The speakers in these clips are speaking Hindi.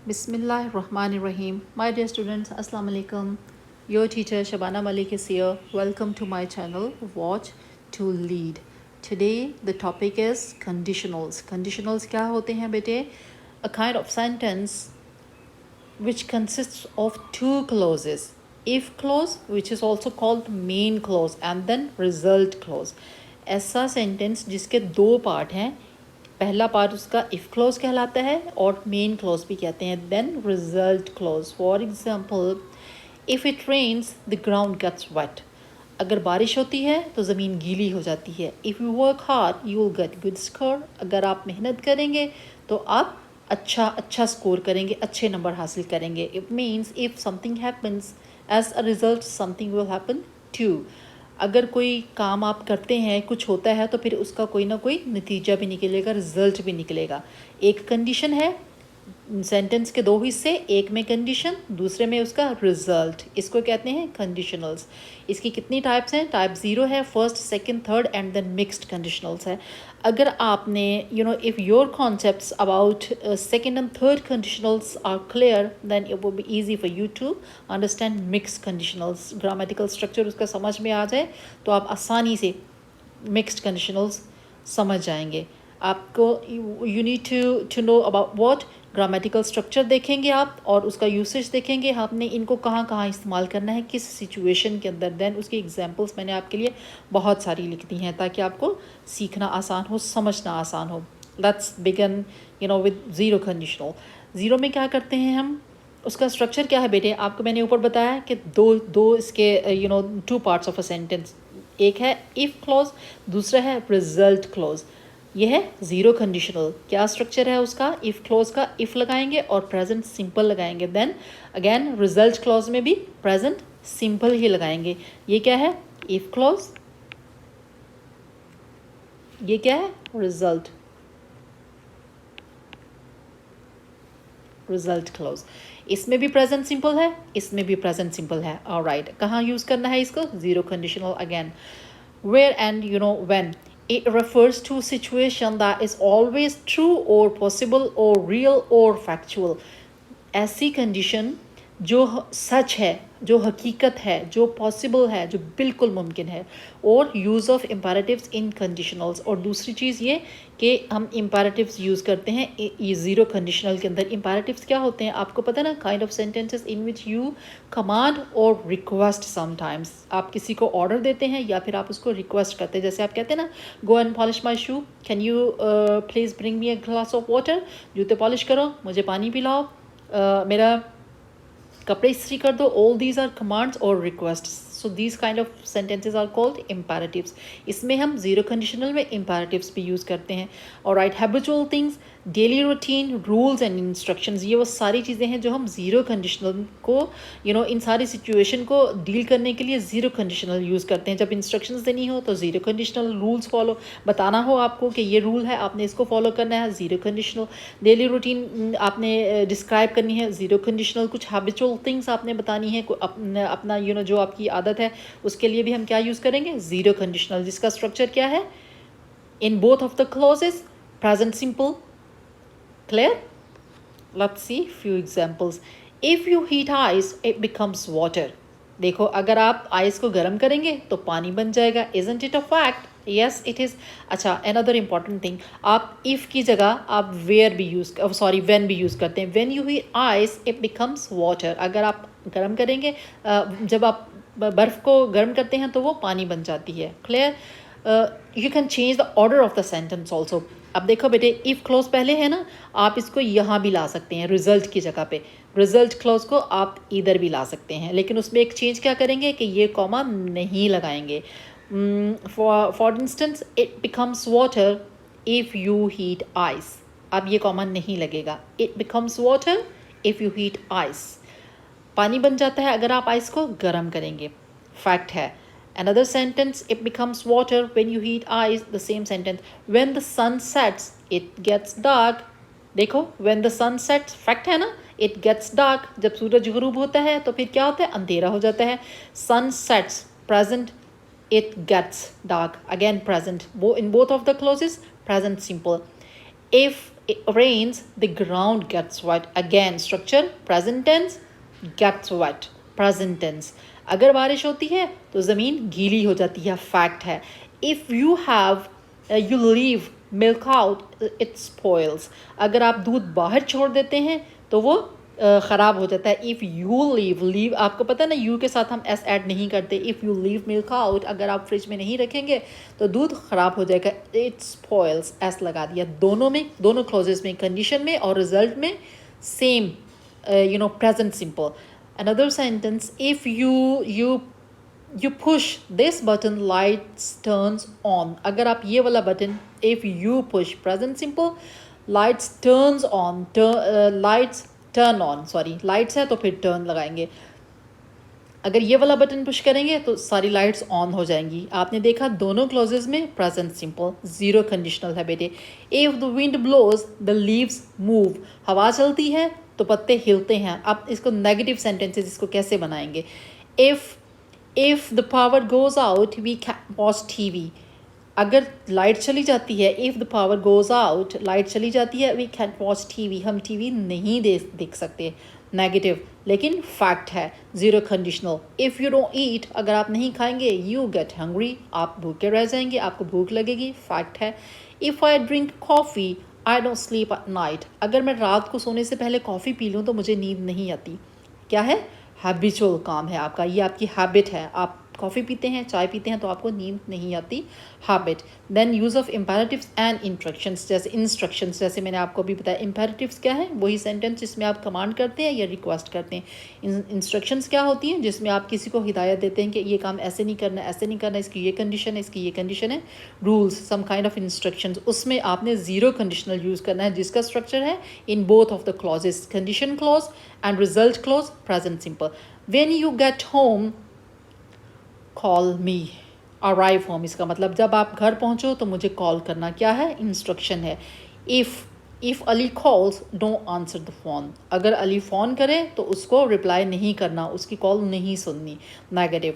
Bismillahirrahmanirrahim. My dear students, Assalamu alaikum. Your teacher Shabana Malik is here. Welcome to my channel, Watch to Lead. Today the topic is conditionals. Conditionals क्या होते हैं बेटे? A kind of sentence which consists of two clauses. If clause, which is also called main clause, and then result clause. ऐसा sentence जिसके दो पार्ट हैं. पहला पार्ट उसका इफ़ क्लॉज कहलाता है और मेन क्लॉज भी कहते हैं. Then result clause. For example, if it rains the ground gets wet. अगर बारिश होती है तो ज़मीन गीली हो जाती है. If you work hard you will get good score. अगर आप मेहनत करेंगे तो आप अच्छा स्कोर करेंगे, अच्छे नंबर हासिल करेंगे. It means if something happens as a result something will happen too. अगर कोई काम आप करते हैं, कुछ होता है, तो फिर उसका कोई ना कोई नतीजा भी निकलेगा, रिजल्ट भी निकलेगा. एक कंडीशन है, सेंटेंस के दो हिस्से, एक में कंडीशन, दूसरे में उसका रिजल्ट. इसको कहते हैं कंडीशनल्स. इसकी कितनी टाइप्स हैं? टाइप 0 है, first, second, third and then mixed conditionals है. अगर आपने if your concepts about second and third conditionals are clear, then it will be easy for you to understand mixed conditionals. Grammatical structure उसका समझ में आ जाए तो आप आसानी से मिक्स्ड कंडीशनल्स समझ जाएंगे. आपको you need to know about what grammatical structure देखेंगे आप, और उसका यूसेज देखेंगे आपने इनको कहाँ कहाँ इस्तेमाल करना है, किस सिचुएशन के अंदर. देन उसकी एग्जांपल्स मैंने आपके लिए बहुत सारी लिख दी हैं ताकि आपको सीखना आसान हो, समझना आसान हो. Let's begin with zero conditional. Zero में क्या करते हैं हम? उसका स्ट्रक्चर क्या है बेटे? आपको मैंने ऊपर बताया कि दो इसके two parts of a sentence. एक है इफ़ क्लॉज, दूसरा है रिजल्ट क्लॉज. यह है ज़ीरो कंडीशनल. क्या स्ट्रक्चर है उसका? इफ़ क्लॉज का इफ़ लगाएंगे और प्रेजेंट सिंपल लगाएंगे. देन अगेन रिजल्ट क्लॉज में भी प्रेजेंट सिंपल ही लगाएंगे. ये क्या है? If clause. ये क्या है? Result clause. इसमें भी प्रेजेंट सिंपल है, इसमें भी प्रेजेंट सिंपल है. ऑलराइट, कहाँ यूज़ करना है इसको? Zero conditional. Again, where and when. It refers to a situation that is always true or possible or real or factual. ऐसी कंडीशन जो सच है, जो हकीकत है, जो पॉसिबल है, जो बिल्कुल मुमकिन है. और use of imperatives in conditionals. और दूसरी चीज़ ये कि हम इम्पेरेटिव्स यूज़ करते हैं ये ज़ीरो कंडीशनल के अंदर. इम्पेरेटिव्स क्या होते हैं आपको पता है ना? Kind of sentences in which you command और रिक्वेस्ट. समटाइम्स आप किसी को ऑर्डर देते हैं या फिर आप उसको रिक्वेस्ट करते हैं. जैसे आप कहते हैं ना, go and polish my shoe, can you please bring me a glass of water. जूते पॉलिश करो, मुझे पानी पिलाओ, मेरा कपड़े इस्त्री कर दो. ऑल दीज आर कमांड्स और request. So these kind of sentences are called imperatives. इसमें हम ज़ीरो कंडीशनल में इम्पेरेटिव्स भी यूज़ करते हैं. और right, habitual things, daily routine, rules and instructions, ये वो सारी चीज़ें हैं जो हम ज़ीरो कंडीशनल को इन सारी सिचुएशन को डील करने के लिए ज़ीरो कंडीशनल यूज़ करते हैं. जब इंस्ट्रक्शंस देनी हो तो ज़ीरो कंडीशनल. रूल्स फॉलो बताना हो आपको कि ये रूल है, आपने इसको फॉलो करना है, ज़ीरो कंडीशनल. डेली रूटीन आपने डिस्क्राइब करनी है, ज़ीरो कंडीशनल. कुछ हैबिचुअल थिंग्स आपने बतानी है, अपना जो आपकी आदत है उसके लिए भी हम क्या यूज़ करेंगे? Zero conditional. जिसका स्ट्रक्चर क्या है? इन both of the clauses present simple. Clear? Let's see few examples. If you heat ice, it becomes water. देखो, अगर आप आइस को गर्म करेंगे तो पानी बन जाएगा. Isn't it a fact? Yes, it is. अच्छा, another important thing, आप if की जगह आप where भी when भी यूज़ करते हैं. When you heat ice, it becomes water. अगर आप गर्म करेंगे, जब आप बर्फ़ को गर्म करते हैं तो वो पानी बन जाती है. Clear? You can change the order of the sentence also. अब देखो बेटे, इफ़ क्लॉज पहले है ना, आप इसको यहाँ भी ला सकते हैं रिजल्ट की जगह पे. रिजल्ट क्लॉज को आप इधर भी ला सकते हैं, लेकिन उसमें एक चेंज क्या करेंगे कि ये कॉमा नहीं लगाएंगे. For instance, it becomes water if you heat ice. अब ये कॉमा नहीं लगेगा. It becomes water if you heat ice. पानी बन जाता है अगर आप आइस को गर्म करेंगे. फैक्ट है. Another sentence, it becomes water when you heat ice. The same sentence, when the sun sets, it gets dark. देखो, when the sun sets, fact है ना, it gets dark. जब सूरज गुरूब होता है तो फिर क्या होता है? अंधेरा हो जाता है. Sun sets, present, it gets dark. Again present. In both of the clauses, present simple. If It rains, the ground gets wet. Again, structure present tense, gets wet, present tense. अगर बारिश होती है तो ज़मीन गीली हो जाती है, फैक्ट है. If you have you leave milk out, it spoils. अगर आप दूध बाहर छोड़ देते हैं तो वो ख़राब हो जाता है. इफ़ यू लीव आपको पता है ना, यू के साथ हम एस ऐड नहीं करते. If you leave milk out, अगर आप फ्रिज में नहीं रखेंगे तो दूध ख़राब हो जाएगा. इट स्पॉइल्स, एस लगा दिया. दोनों क्लॉजेस में, कंडीशन में और रिजल्ट में same present simple. Another sentence, if you push this button, lights turns on. अगर आप ये वाला button, if you push present simple, lights turns on, lights turn on, sorry lights है तो फिर turn लगाएंगे. अगर ये वाला बटन पुश करेंगे तो सारी लाइट्स ऑन हो जाएंगी. आपने देखा दोनों क्लॉजेस में प्रेजेंट सिंपल, जीरो कंडीशनल है बेटे. If the wind blows the leaves move, हवा चलती है तो पत्ते हिलते हैं. आप इसको नेगेटिव सेंटेंसेस इसको कैसे बनाएंगे? If the power goes out we can watch TV. अगर लाइट चली जाती है, if the power goes out, light चली जाती है, वी कैन वॉच टीवी, हम टीवी नहीं देख सकते. नेगेटिव लेकिन फैक्ट है, zero conditional. If you don't eat, अगर आप नहीं खाएंगे, यू गेट हंग्री, आप भूखे रह जाएंगे, आपको भूख लगेगी, फैक्ट है. If I drink coffee I don't sleep at night. अगर मैं रात को सोने से पहले कॉफ़ी पी लूँ तो मुझे नींद नहीं आती. क्या है? हैबिचुअल काम है आपका, ये आपकी हैबिट है. आप कॉफ़ी पीते हैं, चाय पीते हैं तो आपको नींद नहीं आती, habit. Then use of imperatives and instructions, जैसे मैंने आपको भी बताया. इम्पेरेटिव्स क्या है? वही सेंटेंस जिसमें आप कमांड करते हैं या रिक्वेस्ट करते हैं. इंस्ट्रक्शंस क्या होती हैं? जिसमें आप किसी को हिदायत देते हैं कि ये काम ऐसे नहीं करना, ऐसे नहीं करना, इसकी ये कंडीशन है, इसकी ये कंडीशन है. Rules, some kind of instructions. उसमें आपने जीरो कंडीशनल यूज़ करना है, जिसका स्ट्रक्चर है इन both of the clauses, condition clause and result clause, present simple. When you get home call me. Arrive home, इसका मतलब जब आप घर पहुंचो तो मुझे कॉल करना. क्या है? इंस्ट्रक्शन है. If Ali calls don't answer the phone. अगर अली फ़ोन करे तो उसको रिप्लाई नहीं करना, उसकी कॉल नहीं सुननी, negative.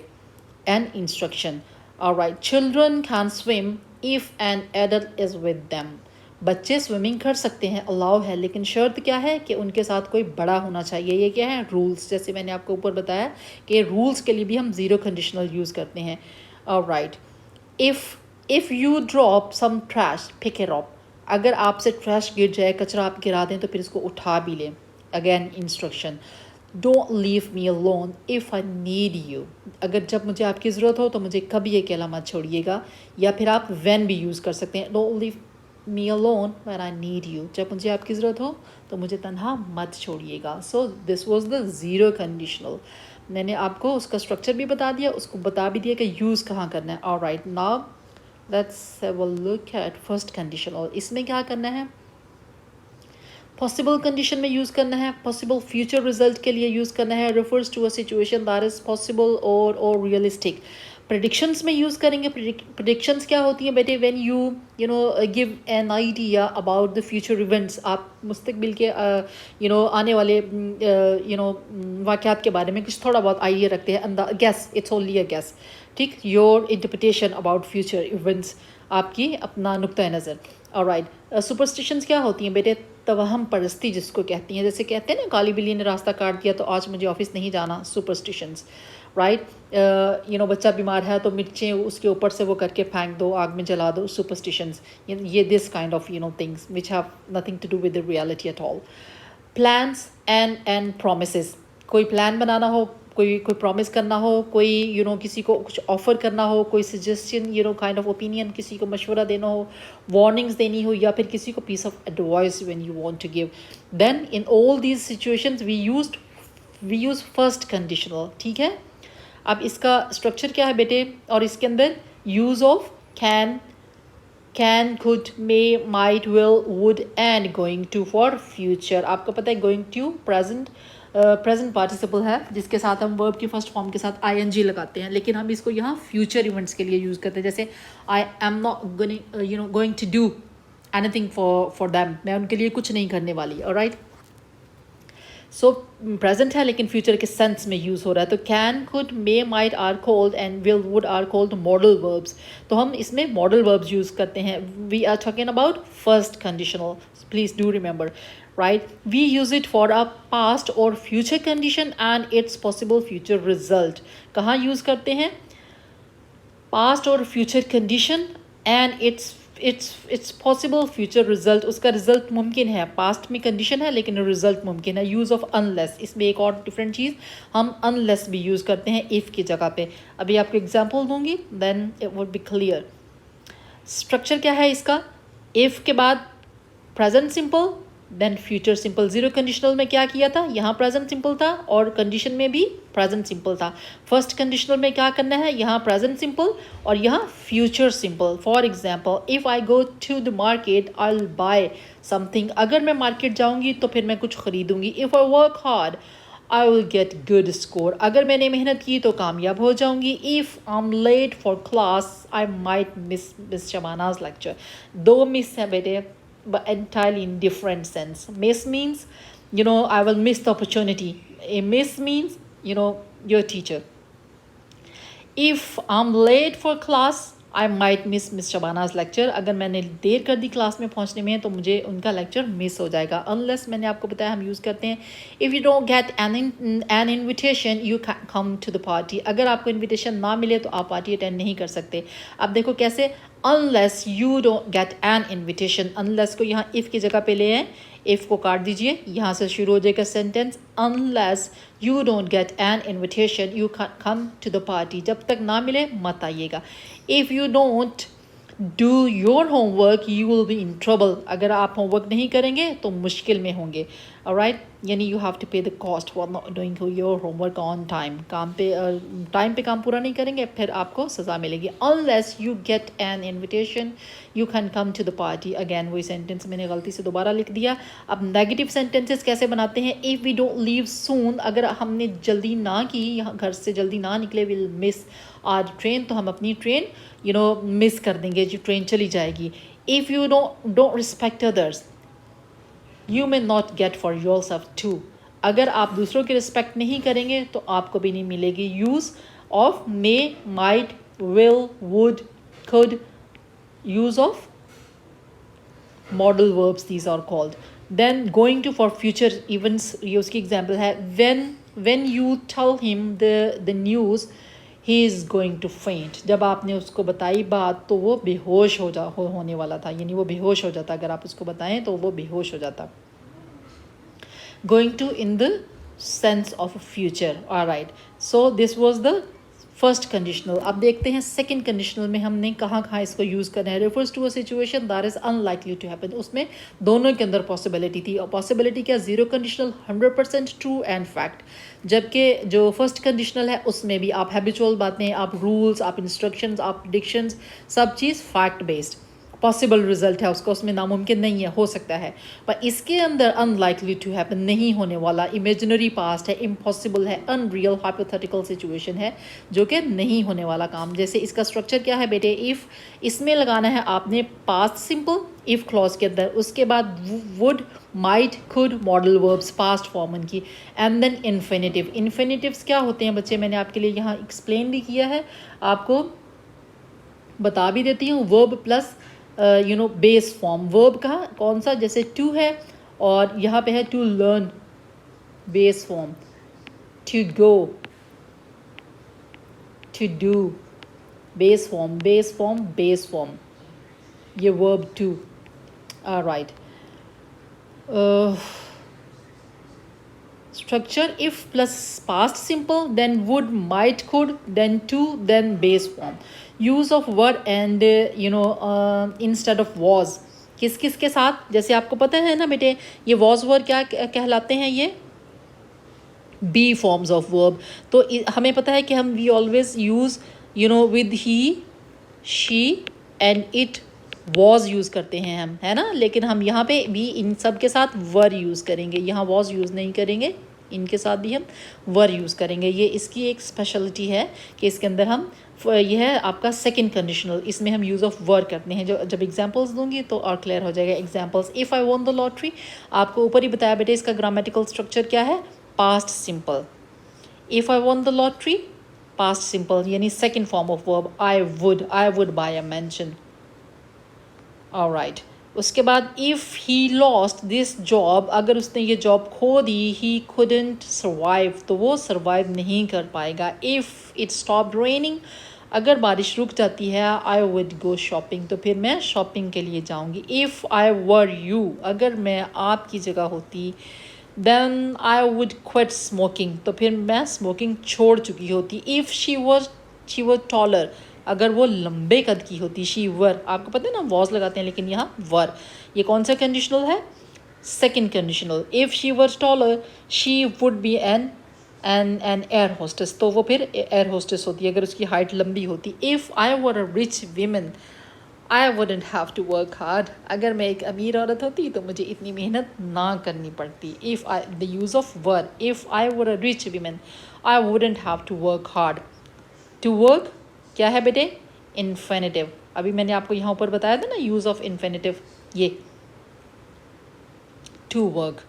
And instruction. Alright. Children can swim if an adult is with them. बच्चे स्विमिंग कर सकते हैं, अलाउ है, लेकिन शर्त क्या है कि उनके साथ कोई बड़ा होना चाहिए. ये क्या है? रूल्स. जैसे मैंने आपको ऊपर बताया कि रूल्स के लिए भी हम ज़ीरो कंडीशनल यूज़ करते हैं. Alright. If you drop some trash pick it up. अगर आपसे ट्रैश गिर जाए, कचरा आप गिरा दें, तो फिर इसको उठा भी लें. Again instruction. Don't leave me alone if I need you. अगर जब मुझे आपकी ज़रूरत हो तो मुझे कभी अकेला मत छोड़िएगा. या फिर आप व्हेन भी यूज़ कर सकते हैं. Don't leave me alone when I need you. जब मुझे आपकी ज़रूरत हो तो मुझे तन्हा मत छोड़िएगा. So this was the zero conditional. मैंने आपको उसका स्ट्रक्चर भी बता दिया, उसको बता भी दिया कि यूज़ कहाँ करना है. Alright, now let's have a look at first conditional. इसमें क्या करना है? पॉसिबल कंडीशन में यूज़ करना है, पॉसिबल फ्यूचर रिजल्ट के लिए यूज़ करना है. Refers to a situation that is possible और रियलिस्टिक. प्रेडिक्शंस में यूज़ करेंगे. प्रेडिक्शंस क्या होती हैं बेटे? When you know give an idea about the future events. आप मुस्तकबिल के आने वाले वाक़यात के बारे में कुछ थोड़ा बहुत आइडिया रखते हैं. Guess, it's only a guess. ठीक. Your interpretation about future events, आपकी अपना नुक्ता नज़र. ऑलराइट. सुपरस्टिशंस क्या होती हैं बेटे? तवहम परस्ती जिसको कहती हैं. जैसे कहते हैं ना, काली बिल्ली ने रास्ता काट दिया तो आज मुझे ऑफिस नहीं जाना. सुपरस्टिशंस. राइट. बच्चा बीमार है तो मिर्चें उसके ऊपर से वो करके फेंक दो, आग में जला दो. सुपरस्टिशंस. ये this kind of things which have nothing to do with the reality at all. Plans and promises. कोई प्लान बनाना हो, कोई प्रॉमिस करना हो, कोई किसी को कुछ ऑफ़र करना हो, कोई सजेशन काइंड ऑफ ओपिनियन, किसी को मशवरा देना हो, वार्निंग्स देनी हो, या फिर किसी को piece of advice when you want to give. Then in all these situations we use first conditional. ठीक है. अब इसका स्ट्रक्चर क्या है बेटे? और इसके अंदर use of can, could, may, might, will, would and going to for future. आपको पता है गोइंग टू प्रेजेंट पार्टिसिपल है, जिसके साथ हम वर्ब की फर्स्ट फॉर्म के साथ ing लगाते हैं, लेकिन हम इसको यहाँ फ्यूचर इवेंट्स के लिए यूज़ करते हैं. जैसे I am not going to do anything for them. मैं उनके लिए कुछ नहीं करने वाली. ऑलराइट. सो प्रेजेंट है लेकिन फ्यूचर के सेंस में यूज़ हो रहा है, तो can, could, may, might, are called and will, would are called modal verbs. तो हम इसमें मॉडल वर्ब्स यूज़ करते हैं। We are talking about first conditional, please do remember, right? We use it for a past or future condition and its possible future result. कहाँ यूज़ करते हैं? पास्ट और future condition and it's possible future result, उसका रिजल्ट मुमकिन है। पास्ट में कंडीशन है लेकिन रिजल्ट मुमकिन है। यूज़ ऑफ अनलेस, इसमें एक और डिफरेंट चीज़, हम अनलेस भी यूज़ करते हैं इफ़ की जगह पे। अभी आपको एग्जांपल दूंगी, then it would be clear. Structure क्या है इसका? इफ़ के बाद present simple, then future simple. Zero conditional में क्या किया था? यहाँ प्रेजेंट सिंपल था और कंडीशन में भी प्रेजेंट सिंपल था। फर्स्ट कंडीशनल में क्या करना है? यहाँ प्रेजेंट सिंपल और यहाँ future simple. For example, if I go to the market I will buy something. अगर मैं मार्केट जाऊँगी तो फिर मैं कुछ खरीदूंगी। If I work hard I will get good score. अगर मैंने मेहनत की तो कामयाब हो जाऊंगी। If I am late for class I might miss Shabana's lecture. दो मिस है बेटे, but entirely in different sense. Miss means, I will miss the opportunity. A miss means, your teacher. If I'm late for class, I might miss Miss Shabana's lecture. अगर मैंने देर कर दी क्लास में पहुंचने में तो मुझे उनका लेक्चर मिस हो जाएगा। Unless, मैंने आपको बताया, हम यूज़ करते हैं if you don't get an invitation you can't come to the party. अगर आपको इन्विटेशन ना मिले तो आप पार्टी अटेंड नहीं कर सकते। अब देखो कैसे, unless you don't get an invitation, unless को यहाँ if की जगह पे ले आए, if को काट दीजिए, यहाँ से शुरू हो जाएगा sentence, unless you don't get an invitation you can't come to the party. जब तक ना मिले मत आइएगा। if you don't do your homework you will be in trouble. अगर आप होमवर्क नहीं करेंगे तो मुश्किल में होंगे। alright, यानी you have to pay the cost for not doing your homework on time. काम पे टाइम पे काम पूरा नहीं करेंगे फिर आपको सज़ा मिलेगी। unless you get an invitation you can come to the party. again वही सेंटेंस मैंने गलती से दोबारा लिख दिया। अब नेगेटिव सेंटेंसेस कैसे बनाते हैं? if we don't leave soon, अगर हमने जल्दी ना की, यहाँ घर से जल्दी ना निकले, we'll miss our train, तो हम अपनी ट्रेन मिस कर देंगे, जो ट्रेन चली जाएगी। if you don't respect others you may not get for yourself too. अगर आप दूसरों की रिस्पेक्ट नहीं करेंगे तो आपको भी नहीं मिलेगी। Use of May, might, will, would, could, use of model verbs, these are called. then going to for future events, ये उसकी एग्जाम्पल है। when you tell him the news he is going to faint. जब आपने उसको बताई बात तो वो बेहोश होने वाला था, यानी वो बेहोश हो जाता। अगर आप उसको बताएं तो वो बेहोश हो जाता। going to in the sense of future. alright, so this was the first conditional. अब देखते हैं सेकंड कंडीशनल में हमने कहाँ कहाँ इसको यूज़ करना है। Refers to a situation that is unlikely to happen. उसमें दोनों के अंदर पॉसिबिलिटी थी, और पॉसिबिलिटी क्या? Zero conditional 100% true and fact. जबकि जो फर्स्ट कंडीशनल है उसमें भी आप हैबिचुअल बातें, आप रूल्स, आप इंस्ट्रक्शंस, आप प्रेडिक्शंस, सब चीज़ फैक्ट बेस्ड। पॉसिबल रिजल्ट है उसका, उसमें नामुमकिन नहीं है, हो सकता है। पर इसके अंदर अनलाइकली टू हैपन, नहीं होने वाला, इमेजिनरी पास्ट है, इम्पॉसिबल है, अनरियल हाइपोथेटिकल सिचुएशन है, जो कि नहीं होने वाला काम। जैसे इसका स्ट्रक्चर क्या है बेटे? इफ़, इसमें लगाना है आपने पास्ट सिंपल इफ़ क्लॉज के अंदर, उसके बाद would, might, could, modal verbs past form उनकी, एंड देन इन्फिनिटिव। इन्फिनिटिव्स क्या होते हैं बच्चे? मैंने आपके लिए यहाँ एक्सप्लेन भी किया है, आपको बता भी देती हूँ। Verb plus base form. Verb का कौन सा? जैसे टू है और यहाँ पे है to learn, base form, to go, to do, base form, base form, base form, ये verb to. Right, structure if plus past simple, then would, might, could, then to, then base form. Use of were and instead of was, किस किस के साथ? जैसे आपको पता है ना बेटे, ये वॉज वर्ड क्या कहलाते हैं? ये बी फॉर्म्स ऑफ वर्ब। तो हमें पता है कि हम we always use with he, she and it, was use करते हैं हम, है ना। लेकिन हम यहाँ पे भी इन सब के साथ वर यूज़ करेंगे, यहाँ वॉज यूज़ नहीं करेंगे। इनके साथ भी हम वर यूज़ करेंगे। ये इसकी एक स्पेशलिटी है कि इसके अंदर हम ये है आपका सेकंड कंडीशनल, इसमें हम यूज़ ऑफ वर करते हैं। जो जब एग्जांपल्स दूंगी तो और क्लियर हो जाएगा। Examples, if I won the lottery, आपको ऊपर ही बताया बेटे इसका ग्रामेटिकल स्ट्रक्चर क्या है, past simple. If I won the lottery, past simple यानी second form of verb, I would buy a mansion. Alright, उसके बाद if he lost this job, अगर उसने ये जॉब खो दी, ही couldn't सर्वाइव, तो वो सर्वाइव नहीं कर पाएगा। इफ़ इट स्टॉप्ड रेनिंग, अगर बारिश रुक जाती है, आई वुड गो शॉपिंग, तो फिर मैं शॉपिंग के लिए जाऊंगी। इफ़ आई वर यू, अगर मैं आपकी जगह होती, then I would quit smoking, तो फिर मैं स्मोकिंग छोड़ चुकी होती। इफ़ शी वॉज टॉलर, अगर वो लंबे कद की होती, शी वर, आपको पता है ना वॉज लगाते हैं लेकिन यहाँ वर, ये कौन सा कंडीशनल है, second conditional. If she were taller, she would be an air hostess, तो वो फिर एयर होस्टेस होती है अगर उसकी हाइट लंबी होती। If I were a rich women, I wouldn't have to work hard, अगर मैं एक अमीर औरत होती तो मुझे इतनी मेहनत ना करनी पड़ती। If I, the use of were, if I were a rich women, I wouldn't have to work hard. To work क्या है बेटे, इन्फिनिटिव। अभी मैंने आपको यहाँ ऊपर बताया था ना यूज़ ऑफ इन्फिनिटिव, ये to work,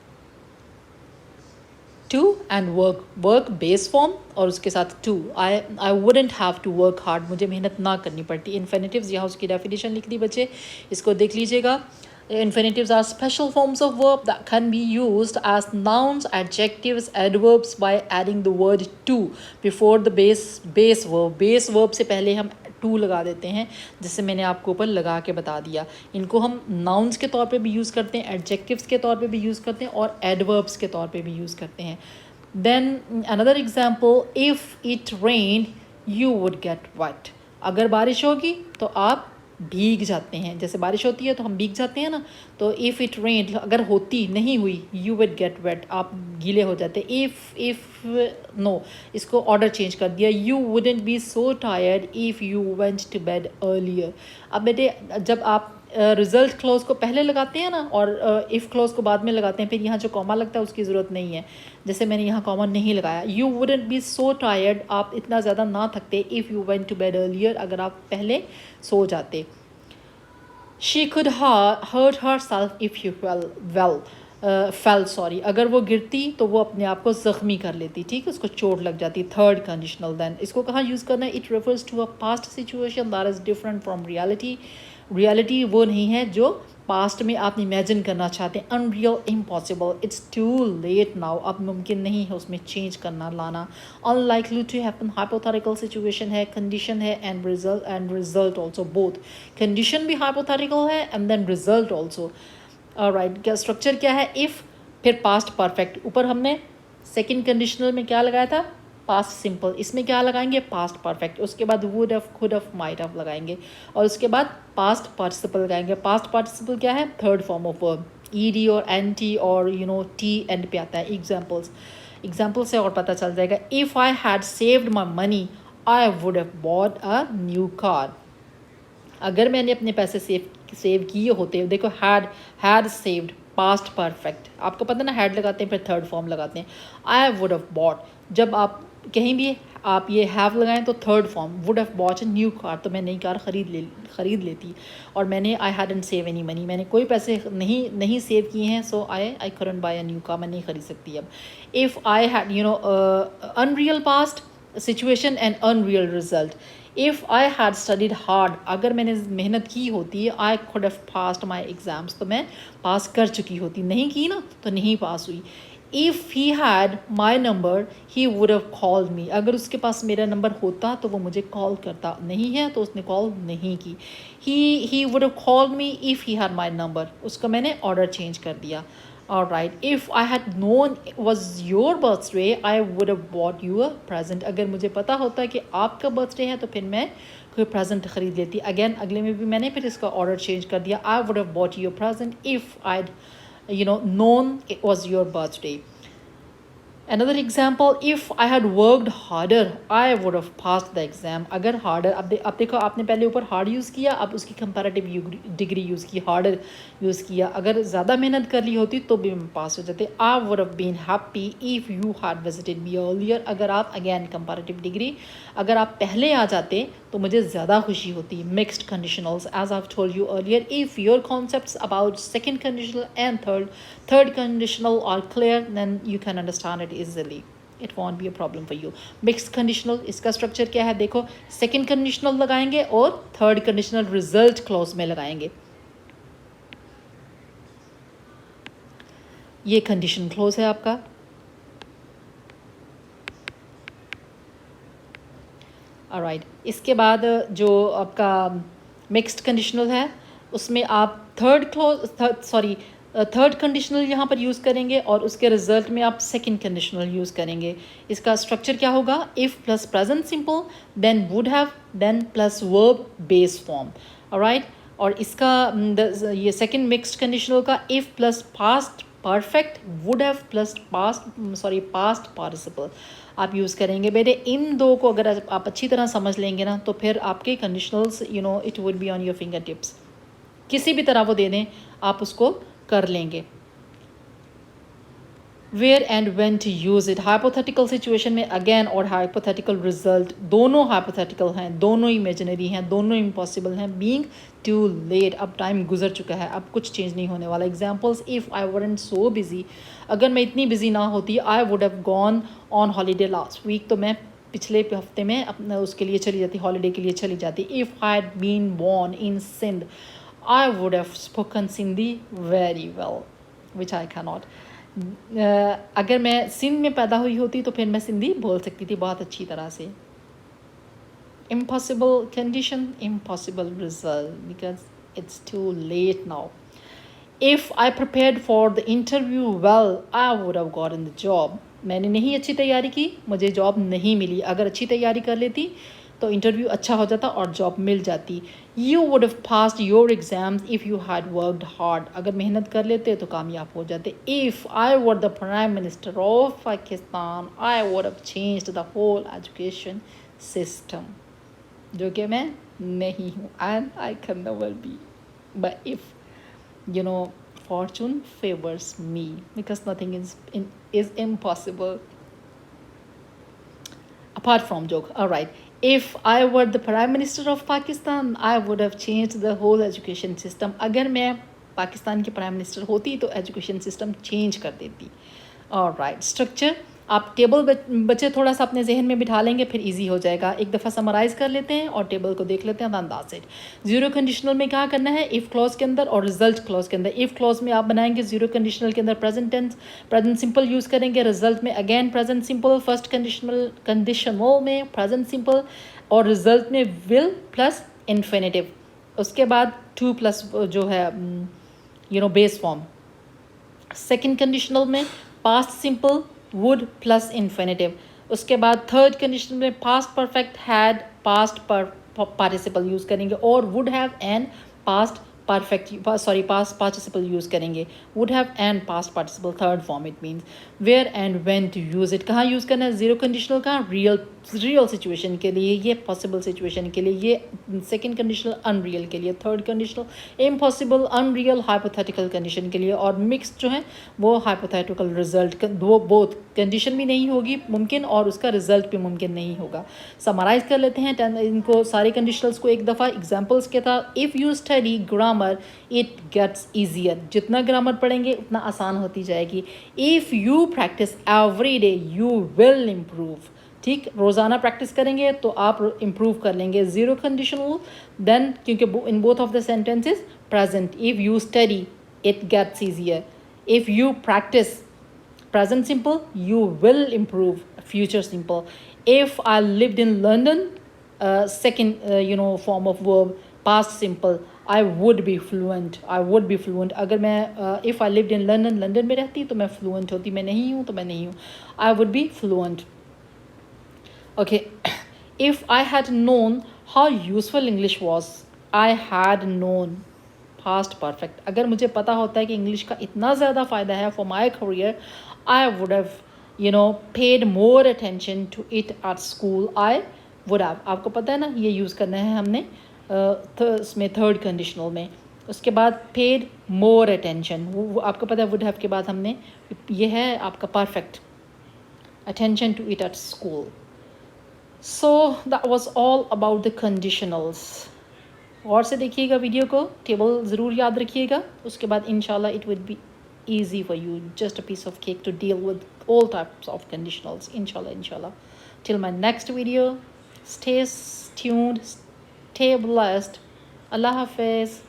to and work, work base form और उसके साथ to, I wouldn't have to work hard, मुझे मेहनत ना करनी पड़ती। इन्फिनिटिव्स यहाँ उसकी डेफिनेशन लिख दी बच्चे, इसको देख लीजिएगा। Infinitives are special forms of verb that can be used as nouns, adjectives, adverbs by adding the word to before the base verb. Base verb से पहले हम to लगा देते हैं, जिससे मैंने आपको ऊपर लगा के बता दिया। इनको हम nouns के तौर पे भी यूज़ करते हैं, adjectives के तौर पे भी यूज़ करते हैं और adverbs के तौर पे भी यूज़ करते हैं। Then another example, if it rained, you would get wet. अगर बारिश होगी तो आप भीग जाते हैं, जैसे बारिश होती है तो हम भीग जाते हैं ना, तो इफ़ इट रेन, अगर होती नहीं हुई, यू वुड गेट वेट, आप गीले हो जाते। इफ़ नो, इसको ऑर्डर चेंज कर दिया, you wouldn't be so tired if you went to bed earlier. अब बेटे जब आप रिजल्ट क्लोज को पहले लगाते हैं ना और इफ़ क्लोज को बाद में लगाते हैं, फिर यहाँ जो कॉमा लगता है उसकी ज़रूरत नहीं है, जैसे मैंने यहाँ कॉमा नहीं लगाया। You wouldn't be so tired, आप इतना ज़्यादा ना थकते, if you went to bed earlier, अगर आप पहले सो जाते। She could hurt herself if you fell sorry, अगर वो गिरती तो वो अपने आप को ज़ख्मी कर लेती, ठीक है, उसको चोट लग जाती। Third conditional. देन इसको कहाँ यूज़ करना है, it refers to a past situation that is different from reality. Reality वो नहीं है जो पास्ट में आप इमेजिन करना चाहते हैं, unreal, impossible, it's too late now, अब मुमकिन नहीं है उसमें चेंज करना, लाना। Unlikely to happen, hypothetical situation है, कंडीशन है, and result also, both condition भी हाइपोथेटिकल है and then result also. Right, क्या स्ट्रक्चर क्या है, इफ़ फिर पास्ट परफेक्ट, ऊपर हमने सेकेंड कंडीशनल में क्या लगाया था, पास्ट सिंपल, इसमें क्या लगाएंगे, पास्ट परफेक्ट, उसके बाद would have, could have, might have लगाएंगे और उसके बाद पास्ट पार्टिसिपल लगाएंगे। पास्ट पार्टिसिपल क्या है, third form of verb, ED और एनटी और टी एंड पे आता है। एग्जाम्पल से और पता चल जाएगा। If I had saved my money, I would have bought a new car, अगर मैंने अपने पैसे सेव किए होते, देखो हैड सेव्ड, पास्ट परफेक्ट, आपको पता ना, हैड लगाते हैं फिर थर्ड फॉर्म लगाते हैं। आई वुड हैव बॉट, जब आप कहीं भी आप ये हैव लगाएं तो third form, would have bought a new car, तो मैं नई कार खरीद लेती। और मैंने I hadn't save any money, मैंने कोई पैसे नहीं सेव किए हैं, सो आई couldn't buy a new car, मैं नहीं खरीद सकती अब। If I had unreal past situation and unreal result. If I had studied hard, अगर मैंने मेहनत की होती, I could have passed my exams, तो मैं पास कर चुकी होती, नहीं की ना तो नहीं पास हुई। If he had my number, he would have called me, अगर उसके पास मेरा नंबर होता तो वो मुझे कॉल करता, नहीं है तो उसने कॉल नहीं की। He would have called me if he had my number, उसका मैंने ऑर्डर चेंज कर दिया। Alright, if I had known it was your birthday, I would have bought you a present. अगर मुझे पता होता कि आपका बर्थडे है तो फिर मैं कोई प्रेजेंट ख़रीद लेती। अगेन अगले में भी मैंने फिर इसका ऑर्डर चेंज कर दिया, I would have bought you a present if I'd known it was your birthday. Another example, if I had worked harder I would have passed the exam. अगर harder, अब देखो आपने पहले ऊपर hard यूज़ किया, अब उसकी comparative degree यूज़ की, harder यूज़ किया. अगर ज़्यादा मेहनत कर ली होती तो भी मैं पास हो जाते. I would have been happy if you had visited me earlier. अगर आप again comparative degree, अगर आप पहले आ जाते तो मुझे ज़्यादा खुशी होती. Mixed conditionals, as I've told you earlier, if your concepts about second conditional and third conditional are clear, then you can understand it easily. It won't be a problem for you. Mixed conditional, इसका structure क्या है देखो, second conditional लगाएंगे और third conditional result clause में लगाएंगे. ये condition clause है आपका. Alright, इसके बाद जो आपका mixed conditional है उसमें आप थर्ड कंडीशनल यहाँ पर यूज़ करेंगे और उसके रिजल्ट में आप सेकंड कंडीशनल यूज़ करेंगे. इसका स्ट्रक्चर क्या होगा, if plus present simple, then would have, then plus verb base form. Alright, और इसका ये सेकंड मिक्स्ड कंडीशनल का if plus past perfect, would have plus past participle आप यूज़ करेंगे. बेटे इन दो को अगर आप अच्छी तरह समझ लेंगे ना तो फिर आपके conditionals it would be on your finger tips. किसी भी तरह वो दे दें आप उसको कर लेंगे. Where and when to use it, hypothetical situation में अगेन और हाइपोथेटिकल रिजल्ट दोनों हाइपोथेटिकल हैं, दोनों इमेजिनरी हैं, दोनों इम्पॉसिबल हैं. बीइंग टू लेट, अब टाइम गुजर चुका है, अब कुछ चेंज नहीं होने वाला. Examples, if I weren't so busy, अगर मैं इतनी बिजी ना होती, I would have gone on holiday last week, तो मैं पिछले हफ्ते में अपना उसके लिए चली जाती, हॉलीडे के लिए चली जाती. If I had been born in Sindh, I would have spoken Sindhi very well, which I cannot. अगर मैं सिंध में पैदा हुई होती तो फिर मैं सिंधी बोल सकती थी बहुत अच्छी तरह से. Impossible condition, impossible result because it's too late now. If I prepared for the interview well, I would have gotten the job. मैंने नहीं अच्छी तैयारी की, मुझे जॉब नहीं मिली. अगर अच्छी तैयारी कर लेती तो इंटरव्यू अच्छा हो जाता और जॉब मिल जाती. You would have passed your exams if you had worked hard, अगर मेहनत कर लेते तो कामयाब हो जाते. If I were the prime minister of Pakistan, I would have changed the whole education system, जो कि मैं नहीं हूँ and I can never be. But if fortune favors me because nothing is impossible apart from joke. All right, if I were the prime minister of Pakistan, I would have changed the whole education system. अगर मैं पाकिस्तान की प्राइम मिनिस्टर होती तो एजुकेशन सिस्टम चेंज कर देती. और राइट, स्ट्रक्चर आप टेबल बच्चे थोड़ा सा अपने जहन में बिठा लेंगे फिर इजी हो जाएगा. एक दफ़ा समराइज़ कर लेते हैं और टेबल को देख लेते हैं. अंदाज से जीरो कंडीशनल में क्या करना है, इफ़ क्लॉज के अंदर और रिजल्ट क्लॉज के अंदर. इफ़ क्लॉज में आप बनाएंगे जीरो कंडीशनल के अंदर present tense, present simple use करेंगे. रिजल्ट में again present simple, first conditional में प्रेजेंट सिंपल और रिजल्ट में विल प्लस इन्फिनेटिव. उसके बाद टू प्लस जो है बेस फॉर्म. सेकेंड कंडीशनल में past simple would plus infinitive. उसके बाद थर्ड कंडीशन में past perfect had past participle use करेंगे और would have and past past participle use करेंगे. Would have and past participle third form. It means where and when to use it. कहाँ यूज़ करना है, जीरो कंडीशनल का रियल सिचुएशन के लिए, ये पॉसिबल सिचुएशन के लिए, ये सेकेंड कंडीशनल अनरियल के लिए, third conditional impossible unreal hypothetical condition के लिए, और मिक्स जो है वो हाइपोथेटिकल रिजल्ट. वो बोथ कंडीशन भी नहीं होगी मुमकिन और उसका रिजल्ट भी मुमकिन नहीं होगा. समराइज़ कर लेते हैं इनको सारे कंडीशनल्स को एक दफ़ा एग्जाम्पल्स के था. If you study grammar it gets easier, जितना ग्रामर पढ़ेंगे उतना आसान होती जाएगी. If you practise every day you will improve. ठीक, रोज़ाना प्रैक्टिस करेंगे तो आप इम्प्रूव कर लेंगे. ज़ीरो कंडीशनल देन, क्योंकि in both of the sentences present. If you study it gets easier. If you practise present simple you will improve. Future simple, if I lived in London, second form of verb past simple, I would be fluent. अगर मैं if I lived in London, London में रहती तो मैं fluent होती. मैं नहीं हूँ तो मैं नहीं हूँ. I would be fluent. Okay. If I had known how useful English was, I had known. Past perfect. अगर मुझे पता होता है कि इंग्लिश का इतना ज़्यादा फ़ायदा है for my career, I would have paid more attention to it at school, I would have. आपको पता है ना, ये यूज़ करना है हमने इसमें थर्ड कंडीशनल में. उसके बाद paid more attention, वो आपको पता है would have के बाद हमने, ये है आपका perfect, attention to it at school. So that was all about the conditionals. और से देखिएगा वीडियो को, टेबल ज़रूर याद रखिएगा. उसके बाद इंशाल्लाह it would be easy for you, just a piece of cake to deal with all types of conditionals, inshallah. Till my next video, stay tuned, stay blessed. Allah Hafiz.